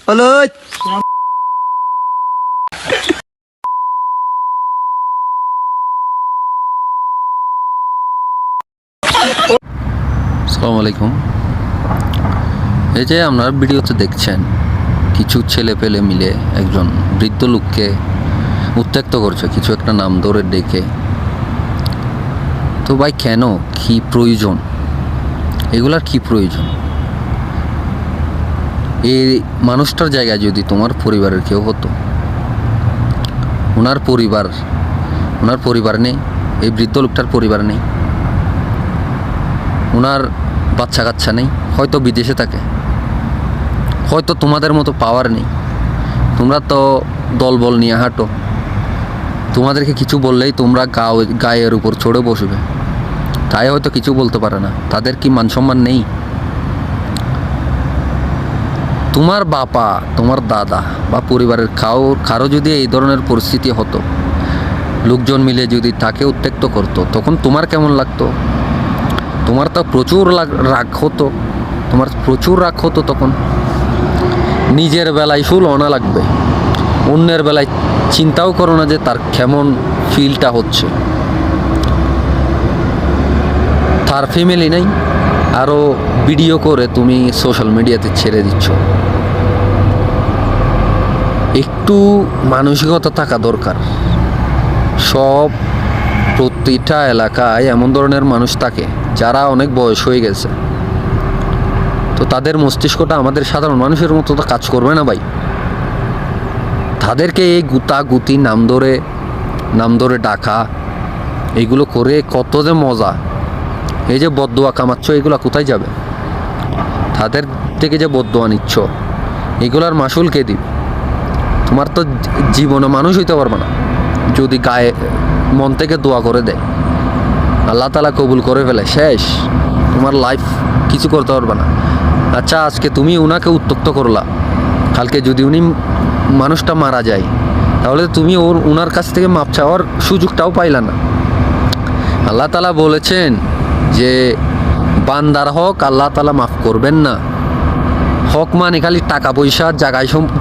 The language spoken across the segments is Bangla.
হলো আসসালামু আলাইকুম। এই যে আপনারা ভিডিওতে দেখছেন কিছু ছেলে পেলে মিলে একজন বৃদ্ধ লোককে উত্ত্যক্ত করছে কিছু একটা নাম ধরে ডেকে। তো ভাই কেন, কি প্রয়োজন, এগুলার কি প্রয়োজন? এই মানুষটার জায়গায় যদি তোমার পরিবারের কেউ হতো, ওনার পরিবার নেই, এই বৃদ্ধ লোকটার পরিবার নেই, ওনার বাচ্চা কাচ্চা নেই, হয়তো বিদেশে থাকে, হয়তো তোমাদের মতো পাওয়ার নেই, তোমরা তো দলবল নিয়ে হাঁটো, তোমাদেরকে কিছু বললেই তোমরা গায়ের উপর চড়ে বসবে, তাই হয়তো কিছু বলতে পারে না। তাদের কি মান সম্মান নেই? তোমার বাবা, তোমার দাদা বা পরিবারের কারো যদি এই ধরনের পরিস্থিতি হতো, লোকজন মিলে যদি তাকে উত্ত্যক্ত করতো, তখন তোমার কেমন লাগতো? তোমার তো প্রচুর রাগ হতো তখন। নিজের বেলায় শুল অনা লাগবে, অন্যের বেলায় চিন্তাও করো না যে তার কেমন ফিলটা হচ্ছে। তার ফ্যামিলি নেই, আরও ভিডিও করে তুমি সোশ্যাল মিডিয়াতে ছেড়ে দিচ্ছ। একটু মানসিকতা থাকা দরকার। প্রতিটা এলাকায় এমন ধরনের মানুষ থাকে যারা অনেক বয়স হয়ে গেছে, তো তাদের মস্তিষ্কটা আমাদের সাধারণ মানুষের মতো তো কাজ করবে না ভাই। তাদেরকে এই গুতাগুতি নাম ধরে ডাকা, এইগুলো করে কত যে মজা। এই যে বদদোয়া কামাচ্ছ, এগুলো কোথায় যাবে? তাদের থেকে যে বদদোয়া নিচ্ছ, এগুলার মাসুল কে দিবে? তোমার তো জীবনে মানুষ হইতে পারবে না যদি গায়ে মন থেকে দোয়া করে দেয়, আল্লাহ তাআলা কবুল করে ফেলে, শেষ, তোমার লাইফ কিছু করতে পারবে না। আচ্ছা, আজকে তুমি উনাকে উত্ত্যক্ত করলা, কালকে যদি উনি মানুষটা মারা যায়, তাহলে তুমি উনার কাছ থেকে মাপ চাওয়ার সুযোগটাও পাইলা না। আল্লাহ তাআলা বলেছেন যে বান্দার হক আল্লাহ তাআলা মাফ করবেন না। হক মানে খালি টাকা পয়সা,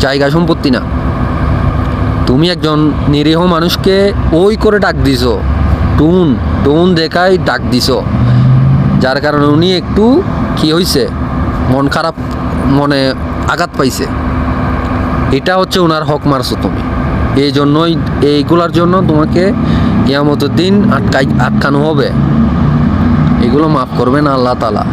জায়গা সম্পত্তি না। তুমি একজন নিরীহ মানুষকে ওই করে ডাক দিছো, টুন দেখাই ডাক দিছো, যার কারণে উনি একটু কি হয়েছে, মন খারাপ, মনে আঘাত পাইছে। এটা হচ্ছে ওনার হক মারছো তুমি। এই জন্যই, এইগুলার জন্য তোমাকে কিয়ামতের দিন আটকানো হবে। এগুলো মাফ করবে না আল্লাহ তাআলা।